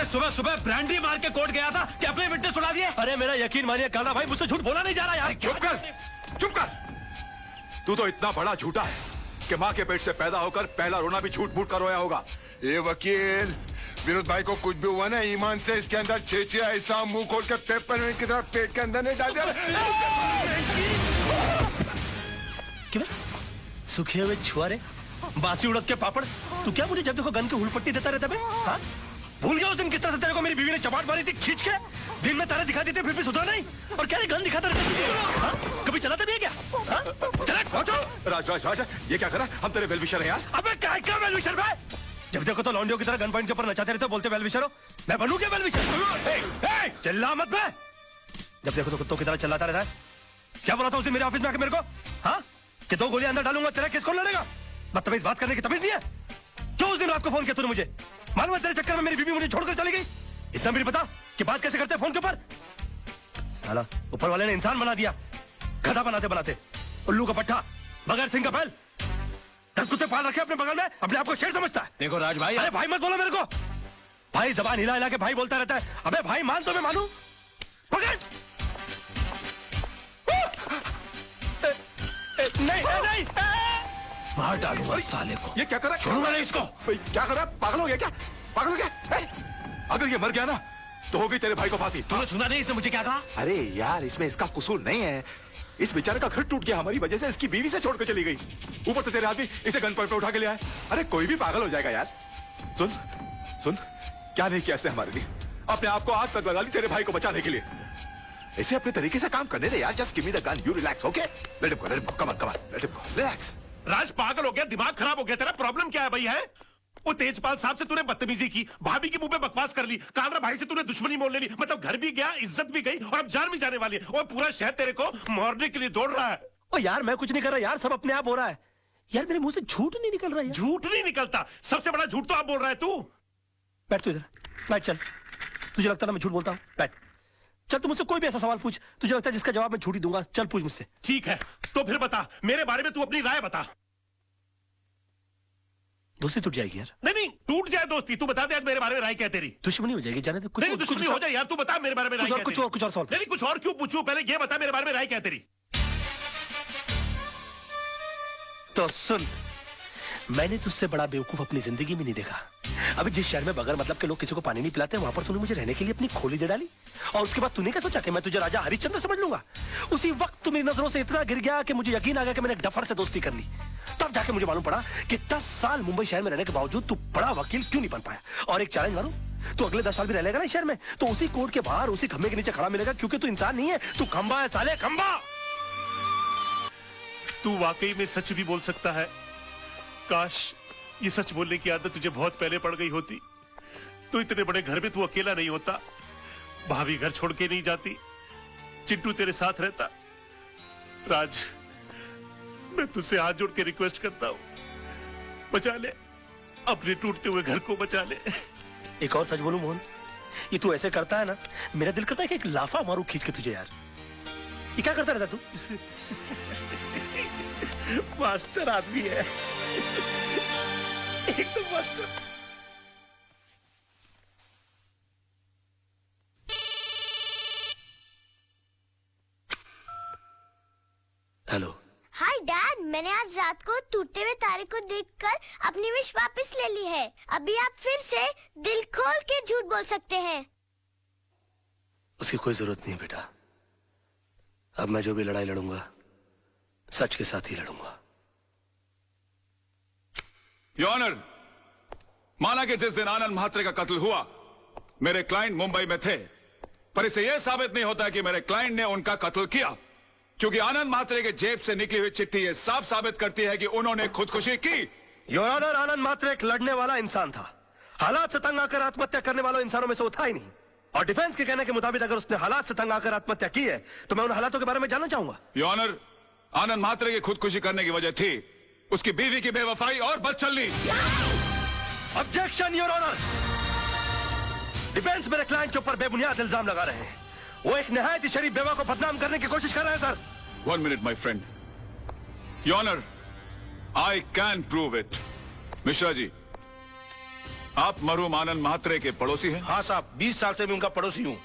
सुबह सुबह ब्रांडी मार के कोर्ट गया था कि अपने विटनेस उड़ा दिए। अरे मेरा यकीन मानिए काला भाई, मुझसे झूठ बोला नहीं जा रहा यार। चुप कर, चुप कर। तू तो इतना बड़ा झूठा है कि माँ के पेट से पैदा होकर पहला रोना भी झूठ मूठ कर रोया होगा। ये वकील, विनोद भाई को कुछ भी हुआ ना, ईमान से इसके अंदर चेचिया ऐसा मुंह खोल के पेपर में की तरह पेट के अंदर नहीं डाल दिया। क्यों सूखे हुए छुआरे, बासी उड़द के पापड़, तू क्या मुझे जब देखो गन की हुलपट्टी देता रहता है? हाँ? भूल गया उस दिन किस तरह से तेरे को मेरी बीवी ने चपाट मारी थी खींच के? दिन में तारे दिखा देते फिर भी सुधरा नहीं, और क्या गन दिखाता रहता? हाँ? कभी चलाता नहीं है क्या? हाँ? चला पहुंचो। राज राज राज, ये क्या करा? हम तेरे वेलविशर हैं यार। अबे क्या वेलविशर भाई? जब देखो तो लौंडियों की तरह गन पॉइंट के ऊपर नचाते रहते, बोलते वेलविशर हो। मैं बनूं क्या वेलविशर? चिल्ला मत बे। जब देखो तो कुत्तों की तरह चिल्लाता रहता है। क्या बोला था उस दिन मेरे ऑफिस में आके मेरे को? हाँ? कि 2 गोलियां अंदर डालूंगा, तेरा केस कौन लड़ेगा? बदतमीज बात करने की तमीज नहीं है? क्यों उस दिन रात को फोन किया तूने मुझे? मालूम है तेरे चक्कर में मेरी बीवी मुझे छोड़कर चली गई। इतना भी नहीं पता कि बात कैसे करते हैं फोन के ऊपर? साला ऊपर वाले ने इंसान बना दिया, गधा बनाते बनाते। उल्लू का पट्टा, बगैर सिंह का बैल, 10 कुत्ते पाल रखे अपने बगल में, अपने आप को शेर समझता है। देखो राज भाई, अरे भाई मत बोलो मेरे को। भाई जबान हिला हिला के भाई बोलता रहता है। अबे भाई मान तो मैं मानू। पकड़। नहीं नहीं, मार डालूंगा साले को। ये क्या करा? छोड़ूंगा नहीं इसको। क्या करा? पागल हो गया क्या? पागल हो गया? अगर ये मर गया ना तो होगी तेरे भाई को फांसी। तूने सुना नहीं इसने मुझे क्या कहा? अरे यार, इसमें इसका कसूर नहीं है। इस बेचारे का घर टूट गया हमारी वजह से, इसकी बीवी से छोड़ के चली गई। ऊपर से तेरे आदमी इसे गन पॉइंट पे उठा के ले आए। अरे कोई भी पागल हो जाएगा यार। सुन सुन, क्या नहीं किया इसने हमारे लिए? अपने आप को आग तक लगा ली तेरे भाई को बचाने के लिए। इसे अपने तरीके से काम करने दे यार। Just give me the gun, you relax, okay? Let him go, let him go, come on, let him go, relax. Raj पागल हो गया, दिमाग खराब हो गया तेरा? प्रॉब्लम क्या है भाई? है वो तेजपाल साहब से तूने बदतमीजी की, भाभी के मुंह पे बकवास कर ली, कालरा भाई से तूने दुश्मनी मोल ले ली, मतलब घर भी गया, इज्जत भी गई, और अब जान भी जाने वाली है। और पूरा शहर तेरे को मारने के लिए दौड़ रहा है। ओ यार मैं कुछ नहीं कर रहा यार, सब अपने आप हो रहा है यार। मेरे मुंह से झूठ नहीं निकल रहा है। झूठ नहीं निकलता, सबसे बड़ा झूठ तो आप बोल रहा है तू। बैठ तू इधर, बैठ। चल, तुझे लगता है मैं झूठ बोलता हूँ? बैठ। चल तू मुझसे कोई भी ऐसा सवाल पूछ, तुझे लगता है जिसका जवाब मैं झूठ ही दूंगा। चल पूछ मुझसे। ठीक है, तो फिर बता, मेरे बारे में तू अपनी राय बता। दोस्ती टूट जाएगी यार। नहीं, टूट जाए दोस्ती, तू बता दे आज मेरे बारे में राय क्या है तेरी? दुश्मनी हो जाएगी, जाने दे। कुछ नहीं, दुश्मनी हो जाए यार, तू बता मेरे बारे में राय क्या है तेरी? कुछ और सवाल। नहीं, कुछ और क्यों पूछूं? पहले ये बता मेरे बारे में राय क्या है तेरी? तो सुन, मैंने तुझसे बड़ा बेवकूफ अपनी जिंदगी में नहीं देखा। अभी जिस शहर में बगैर मतलब के लोग किसी को पानी नहीं पिलाते, वहां पर तूने मुझे रहने के लिए अपनी खोली दे डाली, और उसके बाद तूने क्या सोचा कि मैं तुझे राजा हरिश्चंद्र समझ लूंगा? उसी वक्त तू मेरी नजरों से इतना गिर गया कि मुझे यकीन आ गया कि मैंने एक डफर से दोस्ती कर ली। तब जाके मुझे मालूम पड़ा कि 10 साल मुंबई शहर में रहने के बावजूद तू बड़ा वकील क्यों नहीं बन पाया। और एक चैलेंज मारूं, तू अगले 10 साल भी रह लेगा ना शहर में, तो उसी कोर्ट के बाहर उसी खंबे के नीचे खड़ा मिलेगा, क्योंकि तू इंसान नहीं है, तू खंबा है साले, खंबा। तू वाकई में सच भी बोल सकता है। काश ये सच बोलने की आदत तुझे बहुत पहले पड़ गई होती, तो इतने बड़े घर में तू अकेला नहीं होता, भाभी घर छोड़ के नहीं जाती, चिंटू तेरे साथ रहता। राज, मैं तुझसे हाथ जोड़ के रिक्वेस्ट करता हूं, बचा ले, अपने टूटते हुए घर को बचा ले। एक और सच बोलूं मोहन, ये तू ऐसे करता है ना, मेरा दिल करता है कि एक लाफा मारूं खींच के तुझे यार। ये क्या करता रहता तू? मास्टर आदमी है, एकदम मास्टर। हेलो। हाय डैड, मैंने आज रात को टूटते हुए तारे को देखकर अपनी विश वापस ले ली है। अभी आप फिर से दिल खोल के झूठ बोल सकते हैं। उसकी कोई जरूरत नहीं है बेटा। अब मैं जो भी लड़ाई लड़ूंगा सच के साथ ही लड़ूंगा। योर ऑनर, माना कि जिस दिन आनंद म्हात्रे का कत्ल हुआ मेरे क्लाइंट मुंबई में थे, पर इससे यह साबित नहीं होता कि मेरे क्लाइंट ने उनका कत्ल किया, क्योंकि आनंद म्हात्रे के जेब से निकली हुई चिट्ठी यह साफ साबित करती है कि उन्होंने खुदकुशी की। योर ऑनर, आनंद म्हात्रे एक लड़ने वाला इंसान था। हालात से तंग आकर आत्महत्या करने वालों इंसानों में से वो था ही नहीं। और डिफेंस के कहने के मुताबिक अगर उसने हालात से तंग आकर आत्महत्या की है तो मैं उन हालातों के बारे में जानना चाहूंगा। योर ऑनर, आनंद म्हात्रे की खुदकुशी करने की वजह थी उसकी बीवी की बेवफाई और बदचलनी। Objection your honour. डिफेंस मेरे क्लाइंट के ऊपर बेबुनियाद इल्जाम लगा रहे हैं। वो एक निहायत ही शरीफ बेवा को बदनाम करने की कोशिश कर रहे हैं sir. 1 minute my friend. Your honour, I can prove it. Mishra ji, आप मरहूम आनंद महात्रे के पड़ोसी हैं? हाँ साहब, 20 साल से मैं उनका पड़ोसी हूँ।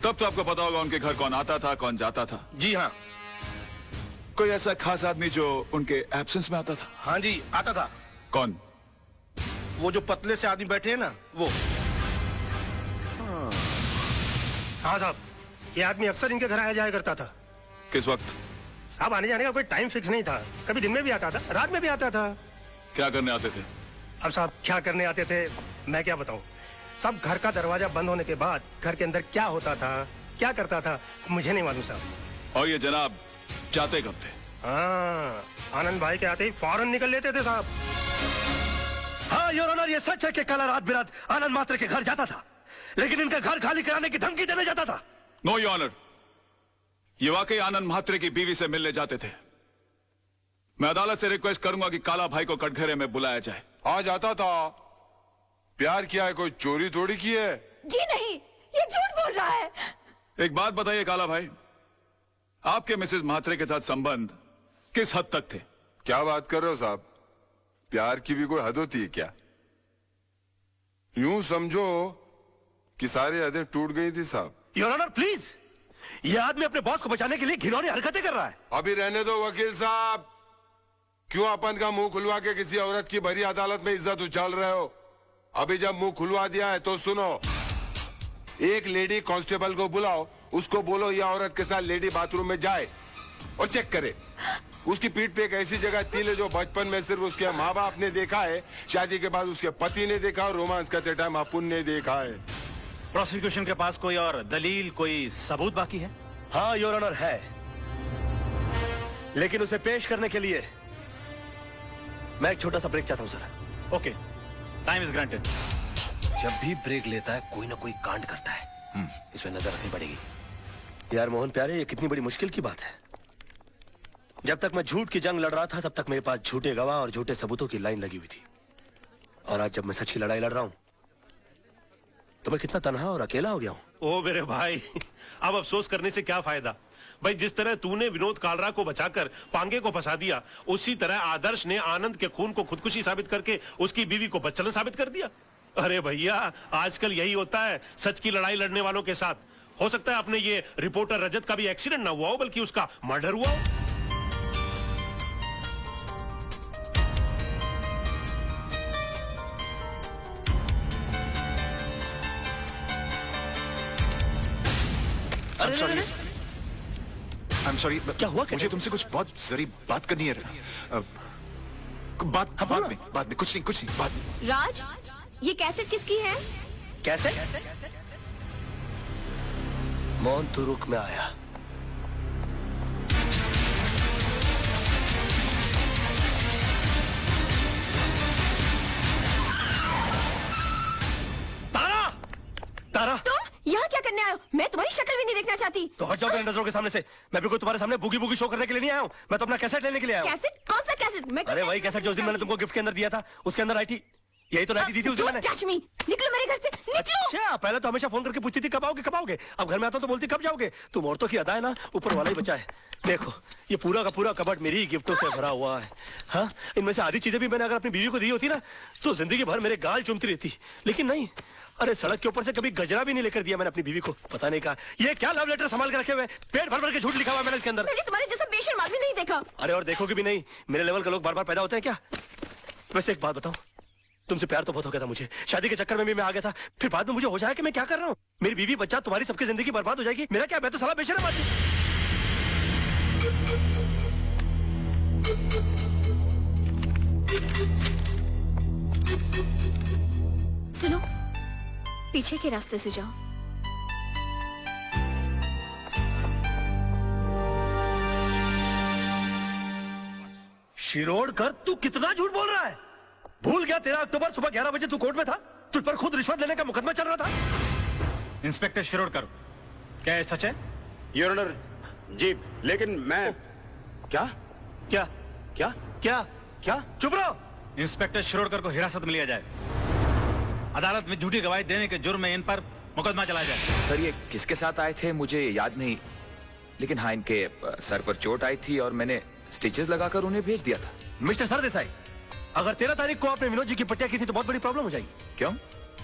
तब तो आपको पता होगा उनके घर कौन आता था, कौन जाता था। जी हाँ। कोई ऐसा खास आदमी जो उनके एब्सेंस में आता था? हाँ जी, आता था। कौन? वो जो पतले से आदमी बैठे हैं ना, वो। हाँ साहब, ये आदमी अक्सर इनके घर आया जाया करता था। किस वक्त? साहब, आने जाने का कोई टाइम फिक्स नहीं था। कभी दिन में भी आता था, रात में भी आता था। क्या करने आते थे? अब साहब, क्या करने आते थे मैं क्या बताऊं। सब घर का दरवाजा बंद होने के बाद घर के अंदर क्या होता था, क्या करता था, मुझे नहीं मालूम साहब। और ये जनाब जाते कब थे? हाँ, आनंद भाई के आते ही फौरन निकल लेते थे साहब। हाँ योर ऑनर, ये सच है कि कल रात बिरात आनंद मात्रे के घर जाता था, लेकिन इनका घर खाली कराने की धमकी देने जाता था। नो योर ऑनर, ये वाकई आनंद महात्रे की बीवी से मिलने जाते थे। मैं अदालत से रिक्वेस्ट करूंगा कि काला भाई को कटघरे में बुलाया जाए। हाँ जाता था। प्यार किया है, कोई चोरी थोड़ी की है। जी नहीं, ये झूठ बोल रहा है। एक बात बताइए काला भाई, आपके मिसेस महात्रे के साथ संबंध किस हद तक थे? क्या बात कर रहे हो साहब, प्यार की भी कोई हद होती है क्या? यूं समझो कि सारी हदें टूट गई थी साहब। योर ऑनर प्लीज, ये आदमी अपने बॉस को बचाने के लिए घिनौनी हरकतें कर रहा है। अभी रहने दो वकील साहब, क्यों अपन का मुंह खुलवा के किसी औरत की भरी अदालत में इज्जत उछाल रहे हो? अभी जब मुंह खुलवा दिया है तो सुनो, एक लेडी कांस्टेबल को बुलाओ, उसको बोलो ये औरत के साथ लेडी बाथरूम में जाए और चेक करे। उसकी पीठ पे एक ऐसी जगह तिल है जो बचपन में सिर्फ उसके माँ बाप ने देखा है, शादी के बाद उसके पति ने देखा और रोमांस करते टाइम अपुन ने देखा है। प्रोसिक्यूशन के पास कोई और दलील, कोई सबूत बाकी है? हाँ योर ऑनर है, लेकिन उसे पेश करने के लिए मैं एक छोटा सा ब्रेक चाहता हूँ sir. Okay, time is granted. जब भी ब्रेक लेता है कोई ना कोई कांड करता है, इसमें नजर रखनी पड़ेगी। यार मोहन प्यारे, ये कितनी बड़ी मुश्किल की बात है। जब तक मैं झूठ की जंग लड़ रहा था तब तक मेरे पास झूठे गवाह और झूठे सबूतों की लाइन लगी हुई थी, और आज जब मैं सच की लड़ाई लड़ रहा हूं तो मैं कितना तन्हा और अकेला हो गया हूं। ओ मेरे भाई, अब अफसोस करने से क्या फायदा भाई। जिस तरह तूने विनोद कालरा को बचाकर पांगे को फंसा दिया, उसी तरह आदर्श ने आनंद के खून को खुदकुशी साबित करके उसकी बीवी को बच्चन साबित कर दिया। अरे भैया, आजकल यही होता है सच की लड़ाई लड़ने वालों के साथ। हो सकता है अपने ये रिपोर्टर रजत का भी एक्सीडेंट ना हुआ हो, बल्कि उसका मर्डर हुआ हो। I'm sorry, क्या हुआ? मुझे तुमसे कुछ बहुत जरूरी बात करनी है। बाद में कुछ नहीं बाद में। राज, ये कैसेट किसकी है? कैसे? मोहन तू रुक, में आया। तारा, तारा, तुम यहाँ क्या करने आए हो? मैं तुम्हारी शक्ल भी नहीं देखना चाहती। तो हट जाओ मेरे नजरों के सामने से। मैं भी कोई तुम्हारे सामने बुगी बुगी शो करने के लिए नहीं आया हूँ। मैं तो अपना कैसेट लेने के लिए आया हूँ। कैसेट? कौन सा कैसेट? मैं अरे वही कैसेट जो उस दिन मैंने तुमको गिफ्ट के अंदर दिया था, उसके अंदर आई थी। यही तो लाइटी दी थी उस दिन मैंने। चश्मी, निकलो मेरे घर से, निकलो। अच्छा, पहले तो हमेशा फोन करके पूछती थी कब आओगे कब आओगे, अब घर में आता तो बोलती कब जाओगे। तुम औरतों की अदा है ना, ऊपर वाला ही बचा है। देखो ये पूरा का पूरा कबर्ड मेरी गिफ्टों से भरा हुआ है। हाँ, इनमें से आधी चीजें भी मैंने अगर अपनी बीवी को दी होती ना तो जिंदगी भर मेरे गाल चूमती रहती, लेकिन नहीं। अरे सड़क के ऊपर से कभी गजरा भी नहीं लेकर दिया मैंने अपनी बीवी को। पता नहीं कहा ये क्या लव लेटर संभाल के रखे हुए, पेट भर भर के झूठ लिखा हुआ मैंने इसके अंदर। मैंने तुम्हारे जैसा बेशर्म आदमी नहीं देखा। अरे और देखोगे भी नहीं, मेरे लेवल के लोग बार बार पैदा होते हैं क्या? वैसे एक बात बताऊं, तुमसे प्यार तो बहुत हो गया था मुझे, शादी के चक्कर में भी मैं आ गया था, फिर बाद में मुझे हो जाए कि मैं क्या कर रहा हूँ, मेरी बीवी बच्चा तुम्हारी सबकी जिंदगी बर्बाद हो जाएगी। मेरा क्या, मैं तो साला बेशर्म आदमी। सुनो, पीछे के रास्ते से जाओ। शिरोडकर, तू कितना झूठ बोल रहा है? भूल गया 13 अक्टूबर सुबह 11 बजे तू कोर्ट में था, तुझ पर खुद रिश्वत लेने का मुकदमा चल रहा था। इंस्पेक्टर शिरोडकर, क्या ये सच है? योर ऑनर जी, लेकिन मैं क्या क्या क्या क्या क्या चुप रहो। इंस्पेक्टर शिरोडकर को हिरासत में लिया जाए, अदालत में झूठी गवाही देने के जुर्म में इन पर मुकदमा चलाया जाए। सर ये किसके साथ आए थे मुझे याद नहीं, लेकिन हाँ इनके सर पर चोट आई थी और मैंने स्टिचेस लगाकर उन्हें भेज दिया था। मिस्टर सरदेसाई, अगर 13 तारीख को आपने विनोद जी की पटिया की थी तो बहुत बड़ी प्रॉब्लम हो जाएगी। क्यों?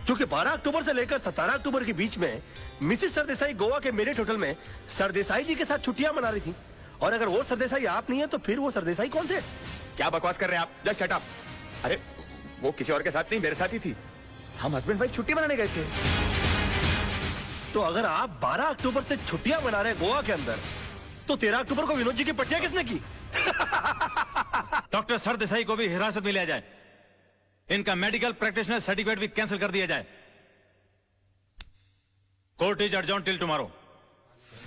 क्योंकि 12 अक्टूबर से लेकर 17 अक्टूबर के बीच में मिसिस सरदेसाई गोवा के मेरिट होटल में सरदेसाई जी के साथ छुट्टियां मना रही थी। और अगर वो सरदेसाई आप नहीं है तो फिर वो सरदेसाई कौन थे? क्या बकवास कर रहे हैं आप? Just shut up. अरे वो किसी और के साथ नहीं, मेरे साथ ही थी। हम हस्बैंड वाइफ छुट्टी मनाने गए थे। तो अगर आप 12 अक्टूबर से छुट्टियां मना रहे गोवा के अंदर, तो 13 अक्टूबर को विनोद जी की पटिया किसने की? डॉक्टर सरदेसाई को भी हिरासत में लिया जाए, इनका मेडिकल प्रैक्टिशनर सर्टिफिकेट भी कैंसिल कर दिया जाए। Court is adjourn till tomorrow.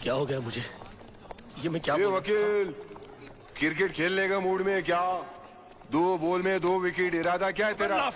क्या हो गया मुझे? ये मैं क्या ये बोलूं? वकील क्रिकेट खेलने का मूड में है क्या? 2 बॉल में 2 विकेट, इरादा क्या है तेरा?